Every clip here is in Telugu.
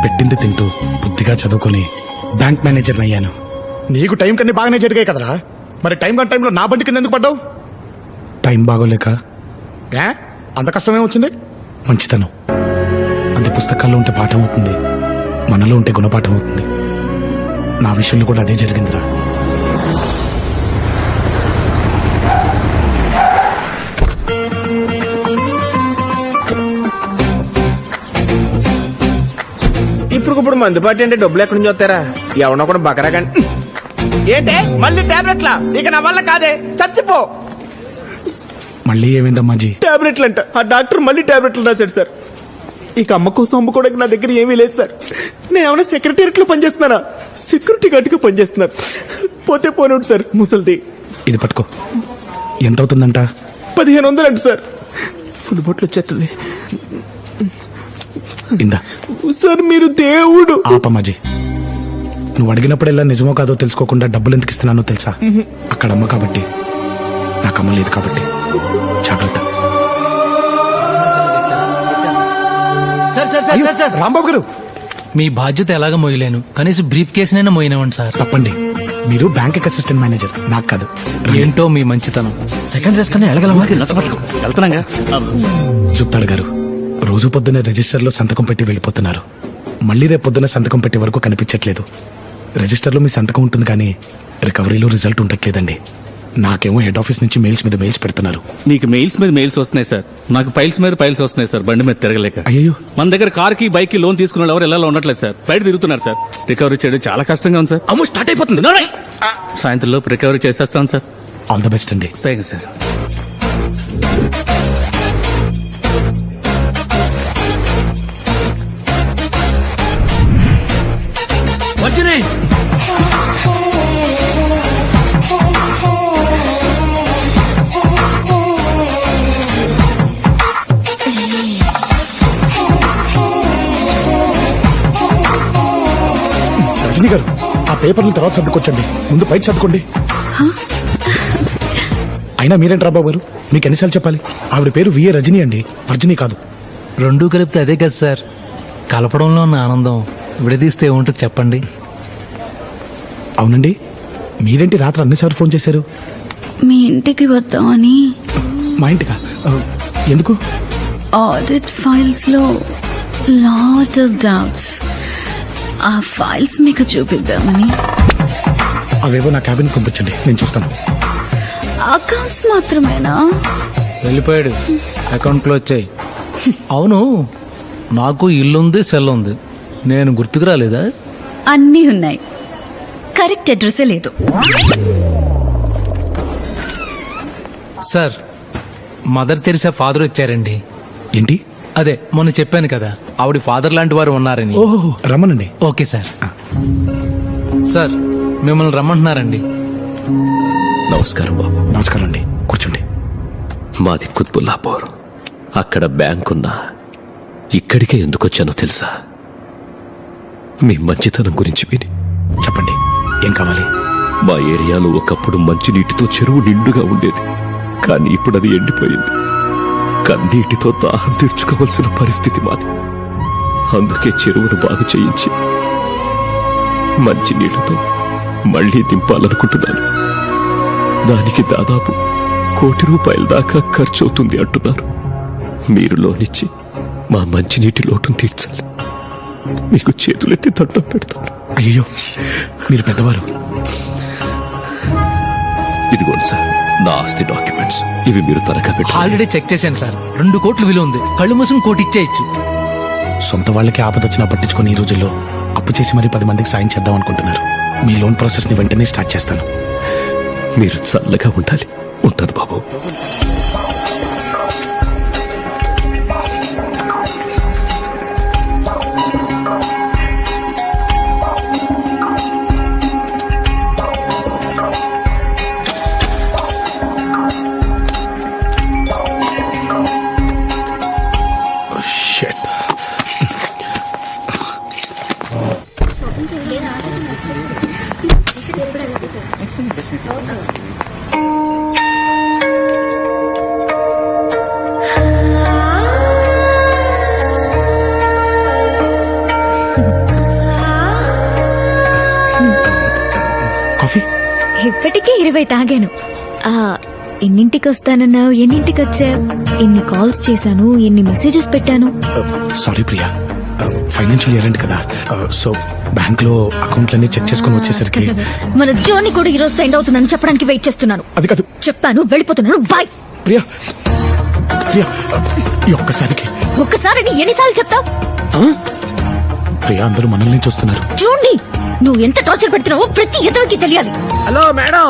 పెట్టింది తింటూ బుద్ధిగా చదువుకొని బ్యాంక్ మేనేజర్ అయ్యాను. నీకు టైం కన్నీ బాగానే జరిగాయి కదరా, మరి టైం కన్నా టైంలో నా బండి కింద ఎందుకు పడ్డావు? టైం బాగోలేక. అంత కష్టమే వచ్చింది? మంచితనం అది పుస్తకాల్లో ఉంటే పాఠం అవుతుంది, మనలో ఉంటే గుణపాఠం అవుతుంది. నా విషయంలో కూడా అదే జరిగిందిరా. ఇప్పుడు మందుపాటి అంటే డబ్బులు ఎక్కడి నుంచి వస్తారా? ఎవరినో కూడా బకరా కానీ ఏంటే మళ్ళీ టాబ్లెట్లా? ఇక నా వల్ల కాదే, చచ్చిపో. మళ్ళీ ఏమైందమ్మాజీ? టాబ్లెట్లు అంట. ఆ డాక్టర్ మళ్ళీ టాబ్లెట్లు రాశాడు సార్. ఇక అమ్మ కోసం అమ్ముకోవడానికి నా దగ్గర ఏమీ లేదు సార్. నేను ఏమైనా సెక్రటేరియట్ లో పనిచేస్తున్నానా? సెక్యూరిటీ గార్డ్గా పనిచేస్తున్నాను. పోతే పోనివ్వండి సార్. ముసలిది ఇది పట్టుకో. ఎంత అవుతుందంట? 1500 అంట సార్. ఫుల్ బొట్లు వచ్చేస్తుంది. ఇందా సార్ మీరు దేవుడు. ఆపమ్మాజీ, నువ్వు అడిగినప్పుడెల్లా నిజమో కాదో తెలుసుకోకుండా డబ్బులు ఎందుకు ఇస్తున్నానో తెలుసా? అక్కడ అమ్మ కాబట్టి, నాకు అమ్మ లేదు కాబట్టి. జాగ్రత్త. రాంబాబు గారు, మీ బాధ్యత ఎలాగ మోయలేను, కనీసం బ్రీఫ్ కేసునైనా మోయినవండి సార్. తప్పండి, మీరు బ్యాంక్ అసిస్టెంట్ మేనేజర్, నాకు కాదు. ఏంటో మీ మంచితనం. సెకండ్ రేస్ కన్నా వెళ్తున్నాగా. చెప్తాడు గారు, రోజు పొద్దున్న రిజిస్టర్లో సంతకం పెట్టి వెళ్ళిపోతున్నారు. మళ్ళీ రేపు పొద్దున్న సంతకం పెట్టే వరకు కనిపించట్లేదు. రిజిస్టర్లో మీ సంతకం ఉంటుంది కానీ రికవరీలో రిజల్ట్ ఉండట్లేదండి. నాకేమో హెడ్ ఆఫీస్ నుంచి మెయిల్స్ మీద మెయిల్స్ పెడుతున్నారు. నీకు మెయిల్స్ మీద మెయిల్స్ వస్తున్నాయి సార్, నాకు ఫైల్స్ మీద ఫైల్స్ వస్తున్నాయి సార్. బండి మీద తిరగలేక. అయ్యో, మన దగ్గర కార్ కి బైక్ కి లోన్ తీసుకున్న ఎవరు ఎలా ఉండట్లేదు సార్. బయట తిరుగుతున్నారు సార్. రికవరీ చేయడం చాలా కష్టంగా ఉంది సార్. అమ్మో స్టార్ట్ అయిపోతుంది. సాయంత్రం లోపు రికవరీ చేసేస్తాను సార్. ఆల్ ద బెస్ట్ అండి. Thank you sir. వచ్చినాయి. రజనీ గారు, ఆ పేపర్లు తర్వాత సర్దుకొచ్చండి, ముందు బయట సర్దుకోండి. అయినా మీరేంటి రాబాబు గారు, మీకు ఎన్నిసార్లు చెప్పాలి? ఆవిడ పేరు విఏ రజనీ అండి, వర్జనీ కాదు. రెండూ కలిపితే అదే కదా సార్. కలపడంలో ఉన్న ఆనందం విడదీస్తే ఏముంటుంది చెప్పండి. అవునండి, మీరేంటి రాత్రి అన్నిసార్లు ఫోన్ చేశారు? మీ ఇంటికి వద్దామని. మా ఇంటికా? ఎందుకు? ఆడిట్ ఫైల్స్ లో లాట్ ఆఫ్ డౌట్స్. ఆ ఫైల్స్ మీకు చూపిద్దామని. అవేవో నా క్యాబిన్ పంపించండి, నేను చూస్తాను. అకౌంట్స్ మాత్రమేనా? వెళ్ళిపోయాడు, అకౌంట్ క్లోజ్ చేయి. అవును, నాకు ఇల్లుంది, సెల్ ఉంది, నేను గుర్తుకు రాలేదా? అన్నీ ఉన్నాయి, కరెక్ట్ అడ్రస్ లేదు. సార్, మదర్ తెరిసా ఫాదర్ వచ్చారండి. ఏంటి? అదే మొన్న చెప్పాను కదా, ఆవిడ ఫాదర్ లాంటి వారు ఉన్నారని. ఓహో, రమ్మనండి. Okay sir. సార్, మిమ్మల్ని రమ్మంటున్నారండి. నమస్కారం బాబు. నమస్కారం అండి, కూర్చోండి. మాది కుత్బుల్లాపూర్. అక్కడ బ్యాంకున్నా ఇక్కడికే ఎందుకు వచ్చానో తెలుసా? మీ మంచితనం గురించి విని. చెప్పండి, ఏం కావాలి? మా ఏరియాలో ఒకప్పుడు మంచినీటితో చెరువు నిండుగా ఉండేది, కానీ ఇప్పుడు అది ఎండిపోయింది. కన్నీటితో దాహం తీర్చుకోవాల్సిన పరిస్థితి మాది. అందుకే చెరువును బాగు చేయించి మంచినీళ్లతో మళ్లీ నింపాలనుకుంటున్నాను. దానికి దాదాపు ₹1 కోటి దాకా ఖర్చు అవుతుంది అంటున్నారు. మీరు లోనిచ్చి మా మంచినీటి లోటును తీర్చాలి. మీకు చేతులెత్తి దండం పెడతాను. అయ్యో, మీరు పెద్దవారు. ఇదిగోండి సార్, నా ఆస్తి డాక్యుమెంట్స్. ఇవి మీరు త్వరగా పెట్టాలి. ఆల్రెడీ చెక్ చేశాను సార్, 2 కోట్లు విలువ ఉంది. కళ్ళు మూసుకుని 1 కోటి ఇచ్చేయచ్చు. సొంత వాళ్ళకి ఆపదొచ్చినా పట్టించుకొని ఈ రోజుల్లో అప్పు చేసి మరి 10 మందికి సాయం చేద్దాం అనుకుంటున్నారు. మీ లోన్ ప్రాసెస్ ని వెంటనే స్టార్ట్ చేస్తాను. మీరు చల్లగా ఉండాలి. ఉంటాను బాబు. ఇప్పటికే 20 తాగాను. ఎన్నింటికి వస్తానన్నావు, ఎన్నింటికి వచ్చావు? ఎన్ని కాల్స్ చేశాను, ఎన్ని మెసేజెస్ పెట్టాను. Sorry Priya, financial year end కదా, సో బ్యాంక్ లో అకౌంట్లన్నీ చెక్ చేసుకుని వచ్చేసరికి మన జర్నీ కూడా ఈ రోజుతో ఎండ్ అవుతుందని చెప్పడానికి వెయిట్ చేస్తున్నాను. అది కాదు చెప్పాను, వెళ్ళిపోతున్నాను. బాయ్. ప్రియా, ప్రియా, ఈ ఒక్కసారి ఎన్నిసార్లు చెప్తావు? ప్రియా, అందరూ మనల్ని చూస్తున్నారు. చూడండి, నువ్వు ఎంత టార్చర్ పెడుతున్నావో ప్రతి ఎదవికి తెలియాలి. హలో మేడం,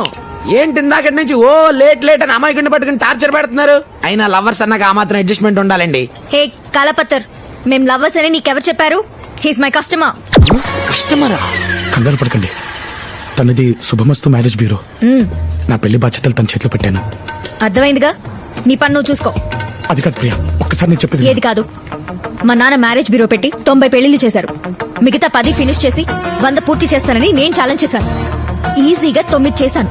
ఏంటి ఇందాకటి నుంచి ఓ లేట్ లేట్ అని అమాయకుడిని పట్టుకుని టార్చర్ పెడుతున్నారు? అయినా లవర్స్ అన్నాక ఆ మాత్రం అడ్జస్ట్మెంట్ ఉండాలండి. హే కాలపత్తర్, మేం లవ్వర్స్ అని నీకెవరు చెప్పారు? He's my customer. కస్టమరా? కంగారు పడకండి, తనది శుభమస్తు మ్యారేజ్ బ్యూరో. నా పెళ్లి బాధ్యతలు తన చేతిలో పెట్టాను. అర్థమైందిగా, నీ పన్ను నువ్వు చూసుకో. అది కాదు ప్రియా, ఒక్కసారి నేను చెప్పేది ఏది కాదు? మా నాన్న మ్యారేజ్ బ్యూరో పెట్టి 90 పెళ్లిళ్ళు చేశారు. మిగతా 10 ఫినిష్ చేసి 100 పూర్తి చేస్తానని నేను ఛాలెంజ్ చేశాను. ఈజీగా 9 చేశాను.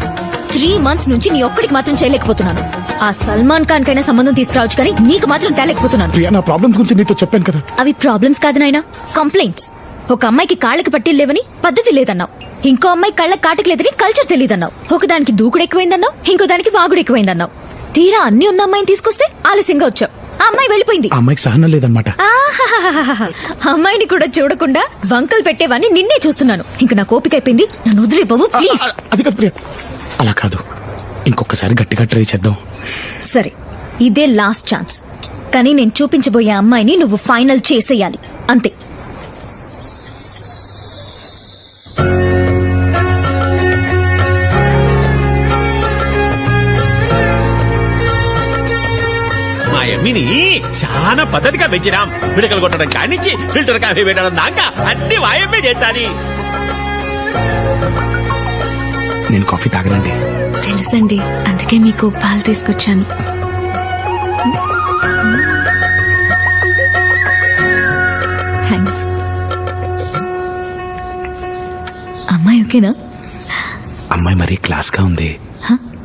3 months నుంచి నీ ఒక్కడికి మాత్రం చేయలేకపోతున్నాను. ఆ సల్మాన్ ఖాన్ కైనా సంబంధం తీసుకురావచ్చు, కానీ నీకు మాత్రం తేలేకపోతున్నాను. ప్రియా, నా ప్రాబ్లమ్స్ గురించి నీతో చెప్పాను కదా. అవి ప్రాబ్లమ్స్ కాదు నాయనా, కంప్లైంట్స్. ఒక అమ్మాయికి కాళ్ళకి పట్టీలు లేవని పద్ధతి లేదన్నావు, ఇంకో అమ్మాయి కళ్ళకి కాటికి లేదని కల్చర్ తెలియదన్నావు, ఒకదానికి దూకుడు ఎక్కువైందన్నావు, ఇంకో దానికి వాగుడు ఎక్కువైందన్నావు. తీరా అన్ని ఉన్న అమ్మాయిని తీసుకొస్తే ఆలస్యంగా వచ్చావు. ఆ అమ్మాయి వెళ్ళిపోయింది. ఆ అమ్మాయికి సహనం లేదన్నమాట. ఆహాహాహాహా. అమ్మాయిని కూడా చూడకుండా వంకలు పెట్టేవాన్ని నిన్నే చూస్తున్నాను. ఇంక నాకు ఓపిక అయిపోయింది, నన్ను వదిలేపోవు ప్లీజ్. అది కాదు ప్రియా, అలా కాదు, ఇంకొకసారి గట్టిగా ట్రై చేద్దాం. సరే, ఇదే లాస్ట్ ఛాన్స్, కానీ నేను చూపించబోయే అమ్మాయిని నువ్వు ఫైనల్ చేసేయాలి, అంతే. మా యమ్మిని చాలా పద్ధతిగా పెంచినాం. పిడకలు కొట్టడం కానించి ఫిల్టర్ కాఫీ పెట్టడం దాకా అన్ని వాయమ్మే చేశాది. నేను కాఫీ తాగనండి. తెలుసండి, అందుకే మీకు పాలు తీసుకొచ్చాను. థ్యాంక్స్. అమ్మాయి ఓకేనా? అమ్మాయి మరీ క్లాస్ గా ఉంది,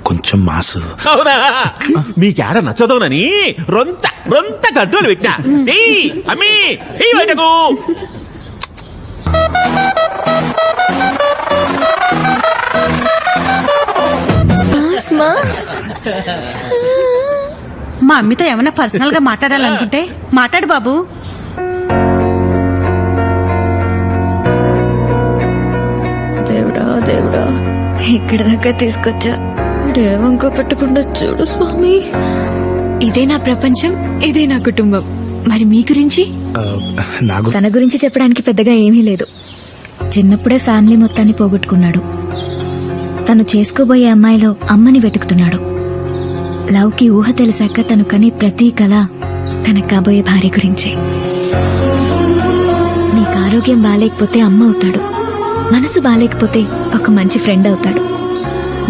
కొంచెం మాసు. అవునా? మీకేడ నచ్చదోనని రొంత రొంత కంట్రోల్ పెట్టినా. అమ్మి బయటకు. మా అమ్మితో ఏమైనా పర్సనల్ గా మాట్లాడాలనుకుంటే మాట్లాడు బాబు. దేవుడా దేవుడా, ఇక్కడి దాకా తీసుకొచ్చా, ఏమంకో పెట్టకుండా చూడు స్వామి. ఇదే నా ప్రపంచం, ఇదే నా కుటుంబం. మరి మీ గురించి? తన గురించి చెప్పడానికి పెద్దగా ఏమీ లేదు. చిన్నప్పుడే ఫ్యామిలీ మొత్తాన్ని పోగొట్టుకున్నాడు. తను చేసుకోబోయే అమ్మాయిలో అమ్మని వెతుకుతున్నాడు. లవ్ కి ఊహ తెలిసాక తను కనే ప్రతి కళ తనకు కాబోయే భార్య గురించే. నీకు ఆరోగ్యం బాలేకపోతే అమ్మ అవుతాడు, మనసు బాలేకపోతే ఒక మంచి ఫ్రెండ్ అవుతాడు.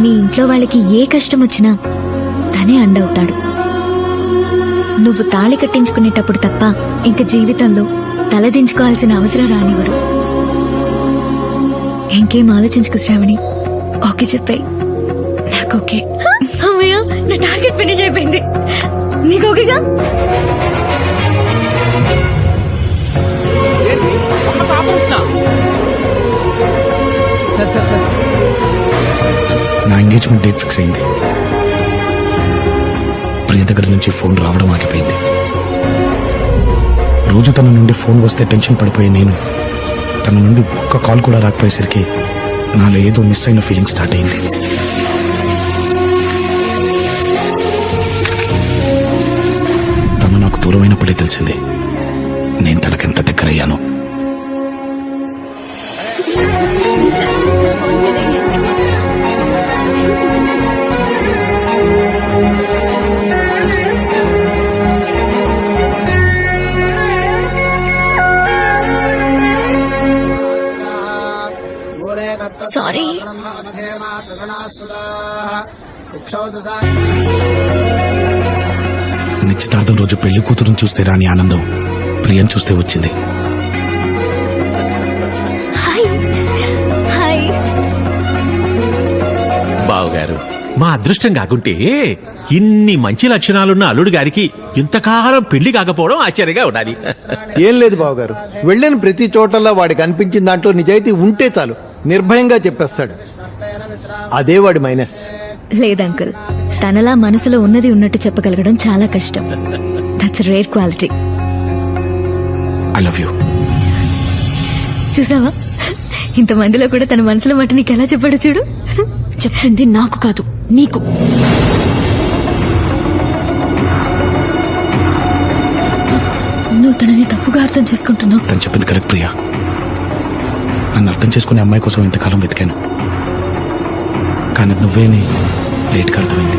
నీ ఇంట్లో వాళ్ళకి ఏ కష్టం వచ్చినా తనే అండవుతాడు. నువ్వు తాళి కట్టించుకునేటప్పుడు తప్ప ఇంక జీవితంలో తలదించుకోవాల్సిన అవసరం రానివ్వడు. ఇంకేం ఆలోచించుకు శ్రావణి, ఓకే చెప్పాయి. నాకు ఓకే. అమ్మయ్య, నా టార్గెట్ ఫినిష్ అయిపోయింది. నీకు ఓకేగా? నా ఎంగేజ్మెంట్ డేట్ ఫిక్స్ అయింది. ప్రియ దగ్గర నుంచి ఫోన్ రావడం ఆగిపోయింది. రోజు తన నుండి ఫోన్ వస్తే టెన్షన్ పడిపోయే నేను తన నుండి ఒక్క కాల్ కూడా రాకపోయేసరికి నాలో ఏదో మిస్ అయిన ఫీలింగ్ స్టార్ట్ అయింది. తను నాకు దూరమైనప్పుడే తెలిసింది నేను తనకెంత దగ్గరయ్యాను. సారీ. నిశ్చితార్థం రోజు పెళ్లి కూతురుని చూస్తే రాని ఆనందం ప్రియం చూస్తే వచ్చింది. Hi hi. బావగారు, మా అదృష్టం కాకుంటే ఇన్ని మంచి లక్షణాలున్న అల్లుడు గారికి ఇంతకాలం పెళ్లి కాకపోవడం ఆశ్చర్యంగా ఉన్నది. ఏం లేదు బావగారు, వెళ్ళిన ప్రతి చోటల్లో వాడికి అనిపించిన దాంట్లో నిజాయితీ ఉంటే చాలు, నిర్భయంగా చెప్పేస్తాడు. అదే వాడి మైనస్. లేదంకుల్, తనలా మనసులో ఉన్నది ఉన్నట్టు చెప్పగలగడం చాలా కష్టం. That's rare quality. I love you. చూసావా, ఇంతమందిలో కూడా తన మనసులో మాట నీకు ఎలా చెప్పాడు చూడు. చెప్పింది నాకు కాదు, నీకు. నువ్వు తనని తప్పుగా అర్థం చేసుకుంటున్నావు. తను చెప్పింది కరెక్ట్ ప్రియా. నన్ను అర్థం చేసుకునే అమ్మాయి కోసం ఇంతకాలం వెతికాను, కానీ నువ్వేని లేట్గా అర్థమైంది.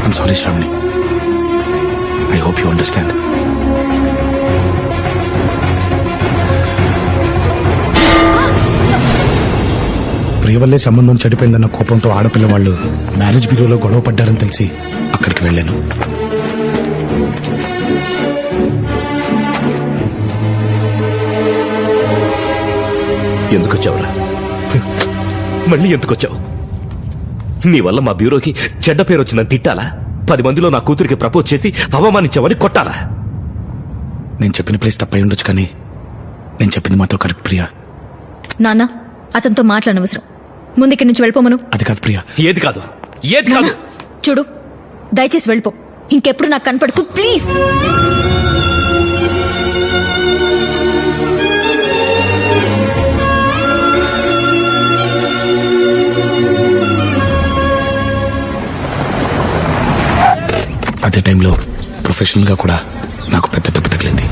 I'm sorry Shravani. I hope you understand. Priya వల్లే సంబంధం చెడిపోయిందన్న కోపంతో ఆడపిల్ల వాళ్ళు మ్యారేజ్ బ్యూరోలో గొడవ పడ్డారని తెలిసి అక్కడికి వెళ్ళాను. ఎందుకొచ్చావురా? మళ్ళీ ఎందుకొచ్చావు? నీ వల్ల మా బ్యూరోకి చెడ్డ పేరు వచ్చిందని తిట్టాలా? 10 మందిలో నా కూతురికి ప్రపోజ్ చేసి అవమానించావని కొట్టాలా? నేను చెప్పిన ప్లేస్ తప్పై ఉండొచ్చు, కానీ నేను చెప్పింది మాత్రం కరెక్ట్ ప్రియా. నాన్న, అతనితో మాట్లాడనవసరం. ముందు ఇక్కడి నుంచి వెళ్ళిపోమను. అది కాదు ప్రియా. ఏది కాదు, ఏది కాదు? చూడు, దయచేసి వెళ్ళిపో. ఇంకెప్పుడు నాకు కనపడకు ప్లీజ్. అదే టైంలో ప్రొఫెషనల్ గా కూడా నాకు పెద్ద దెబ్బ తగిలింది.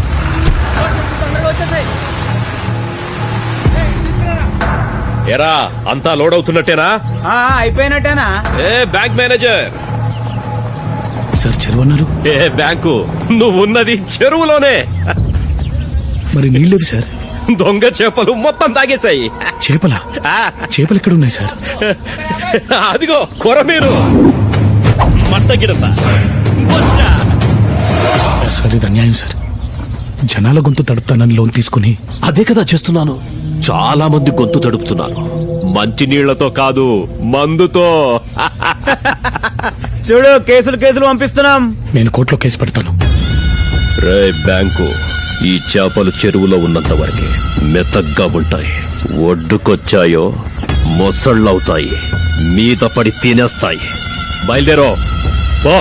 ఎరా, అంతా లోడ్ అవుతున్నట్టేనా? అయిపోయినట్టేనా? ఏ బ్యాంక్ మేనేజర్, సార్ చెరువు అన్నారు. ఏ బ్యాంకు? నువ్వు ఉన్నది చెరువులోనే. మరి నీళ్ళేవి సార్? దొంగ చేపలు మొత్తం తాగేశాయి. చేపలా? చేపలు ఎక్కడ ఉన్నాయి సార్? అదిగో కొరమీరు, మట్టగిడస. సార్ ఇది అన్యాయం సార్. జనాల గొంతు తడుపుతానని లోన్ తీసుకుని అదే కదా చేస్తున్నాను. చాలా మంది గొంతు తడుపుతున్నాను. మంచి నీళ్లతో కాదు, మందుతో. చూడు, కేసులు పంపిస్తున్నాం. నేను కోర్టులో కేసు పెడతాను. రే బ్యాంకు, ఈ చేపలు చెరువులో ఉన్నంత వరకే మెత్తగ్గా ఉంటాయి. ఒడ్డుకొచ్చాయో మొసళ్ళవుతాయి, మీద పడి తినేస్తాయి. బయలుదేరో పో.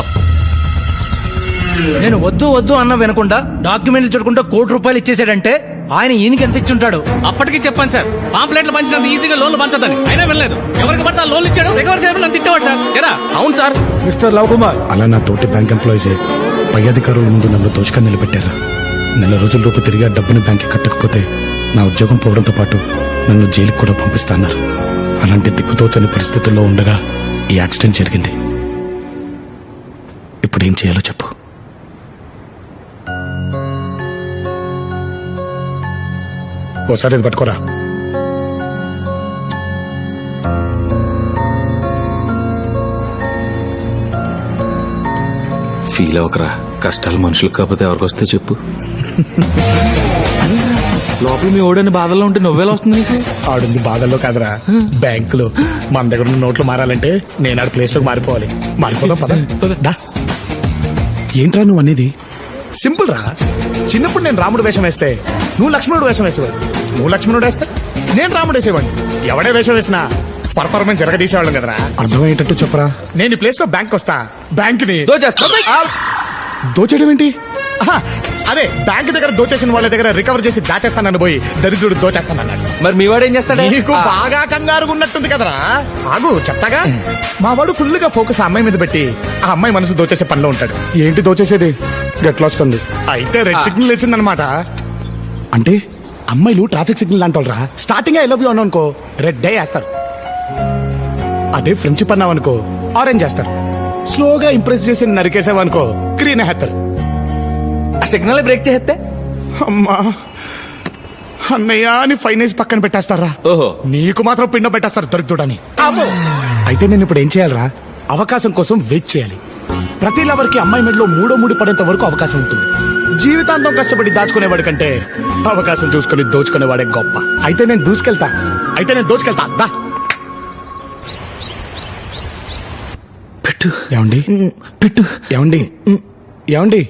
నేను వద్దు వద్దు అన్న వినకుండా డాక్యుమెంట్లు చూడకుండా ₹1,00,00,000 ఇచ్చేసాడంటే ఆయన ఈయనకి ఎంత ఇచ్చుంటాడు? అప్పటికి చెప్పాను సార్, పాంప్లెట్లు పంచినంత ఈజీగా లోన్లు పంచదని. అయినా వెళ్ళలేదు. ఎవరికి పడితే ఆ లోన్లు ఇచ్చాడు, రికవర్ చేయమని తిట్టేవాడు సార్. కదా? అవును సార్. మిస్టర్ లవ్ కుమార్, అలా నా తోటి బ్యాంక్ ఎంప్లాయీసే పై అధికారుల ముందు నన్ను దోచుగా నిలబెట్టారు. 4 రోజుల లోపు తిరిగి ఆ డబ్బుని బ్యాంక్కి కట్టకపోతే నా ఉద్యోగం పోవడంతో పాటు నన్ను జైలుకి కూడా పంపిస్తాన్నారు. అలాంటి దిక్కుతోచని పరిస్థితుల్లో ఉండగా ఈ యాక్సిడెంట్ జరిగింది. ఇప్పుడు ఏం చేయాలో చెప్పు. ఓసారి ఇది పట్టుకోరా. ఫీల్ అవ్వకరా, కష్టాలు మనుషులకు కాకపోతే ఎవరికి వస్తే చెప్పు. లోపల మీ ఓడని బాధల్లో ఉంటే నువ్వేలా వస్తుంది నీకు? ఆడుంది బాధల్లో కాదురా, బ్యాంకులో. మన దగ్గర ఉన్న నోట్లు మారాలంటే నేను ఆడ ప్లేస్ లోకి మారిపోవాలి. మారిపోదాం పద. దా. ఏంట్రా నువ్వు అనేది? సింపుల్ రా. చిన్నప్పుడు నేను రాముడు వేషం వేస్తే నువ్వు లక్ష్మణుడు వేషం వేసేవాడు. నువ్వు లక్ష్మణుడు వేస్తే నేను రాముడు వేసేవాడిని. ఎవడే వేషం వేసినా పర్ఫార్మెన్స్ జరగదీసేవాళ్ళం కదరా. అర్థమయ్యేటట్టు చెప్పరా. నేను ఈ ప్లేస్ లో బ్యాంక్ వస్తా, బ్యాంక్ ని దోచేయడం ఏంటి? ఆహా, అదే బ్యాంక్ దగ్గర దోచేసిన వాళ్ళ దగ్గర రికవర్ చేసి దాచేస్తానని పోయి దరిద్రుడు దోచేస్తానన్నాడు. మరి మీ వాడు ఏం చేస్తాడు? నీకు బాగా కంగారుగా ఉన్నట్టుంది కదరా. ఆగు చెప్తాగా. మా వాడు ఫుల్ గా ఫోకస్ ఆ అమ్మాయి మీద పెట్టి ఆ అమ్మాయి మనసు దోచేసే పనిలో ఉంటాడు. ఏంటి దోచేసేది? గట్లా వస్తుంది. అయితే రెడ్ సిగ్నల్ వేసిందనమాట. అంటే అమ్మాయిలు ట్రాఫిక్ సిగ్నల్ లాంటి వాళ్ళరా. స్టార్టింగ్ ఐ లవ్ యూ అనుకో రెడ్ డే వేస్తారు. అదే ఫ్రెండ్షిప్ అన్నావనుకో ఆరెంజ్ చేస్తారు. స్లోగా ఇంప్రెస్ చేసి నరికేసావనుకో గ్రీన్ వేస్తారు. ఆ సిగ్నల్ బ్రేక్ చేస్తే అమ్మా అన్నయ్య అని ఫైనేజ్ పక్కన పెట్టేస్తారా. ఓహో, నీకు మాత్రం పిండం పెట్టేస్తారు దరిద్రుడని. అయితే నేను ఇప్పుడు ఏం చేయాలరా? అవకాశం కోసం వెయిట్ చేయాలి. ప్రతి లవర్ కి అమ్మాయి మెడలో మూడో ముడి పడేంత వరకు అవకాశం ఉంటుంది. జీవితాంతం కష్టపడి దాచుకునేవాడి కంటే అవకాశం చూసుకుని దోచుకునేవాడే గొప్ప. అయితే నేను దోచుకెళ్తా. దా పెట్టు. ఏమండి పెట్టు. ఏమండి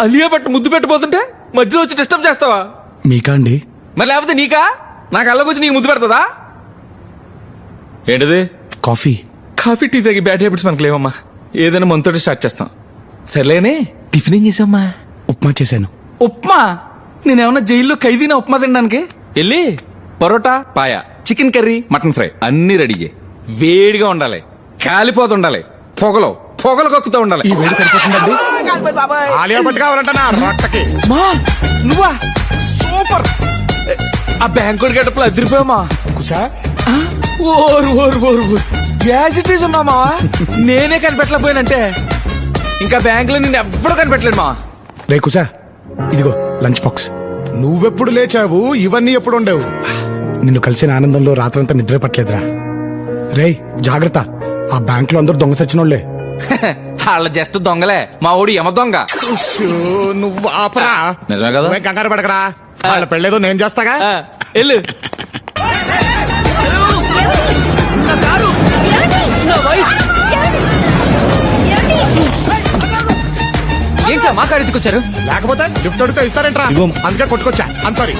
అలియా పట్టు ముద్దు పెట్టబోతుంటే మధ్యలో వచ్చి డిస్టర్బ్ చేస్తావా? మీకా అండి? మరి లేకపోతే నీకా నాకు అల్లకొచ్చి నీకు ముద్దు పెడతదా ఏంటిది కాఫీ. కాఫీ టీ తాగి బ్యాడ్ హ్యాబిట్స్ మనకు లేవమ్మా ఏదైనా మనతోటి స్టార్ట్ చేస్తాం సర్లేనే టిఫిన్ ఏం చేసామ్మా ఉప్మా చేశాను. ఉప్మా నేనేమన్నా జైల్లో ఖైదీనా ఉప్మా తినడానికి వెళ్ళి పరోటా పాయ చికెన్ కర్రీ మటన్ ఫ్రై అన్ని రెడీ చేయి వేడిగా ఉండాలి కాలిపోతుండాలి పొగలు పొగలు కక్కుతూ ఉండాలి ఈ వేడి సరిపోతుందండి. ఆలియా భట్ కావాలంట నా రొట్టకి. మా నువ్వా సూపర్ ఆ బ్యాంకుడి గడపలు అదిరిపోయామా కుసా ఓరు ఓరు ఓరు ఓరు గ్యాసిటీస్ ఉన్నామా నేనే కనిపెట్టలేకపోయానంటే ఇంకా బ్యాంక్ లో నిన్ను ఎవ్వడూ కనిపెట్టలేడు మా రే కుసా ఇదిగో లంచ్ బాక్స్. నువ్వెప్పుడు లేచావు ఇవన్నీ ఎప్పుడు ఉండేవు. నిన్ను కలిసిన ఆనందంలో రాత్రంతా నిద్ర పట్టలేదురా. రేయ్ జాగ్రత్త, ఆ బ్యాంక్ లో అందరు దొంగ సచ్చినోళ్లే. వాళ్ళ జస్ట్ దొంగలే మా ఊడు యమ దొంగ నువ్వు ఆపరా. నిజమే కదా నువ్వేం కంగారు పడకరా, వాళ్ళ పెళ్ళేదో నేను చేస్తాగా. వెళ్ళు ఏంటి సార్ మా కాడికి వచ్చారు లేకపోతే లిఫ్ట్ అడిగితే ఇస్తారేంట్రా, అందుకే కొట్టుకొచ్చా. అంత సారీ.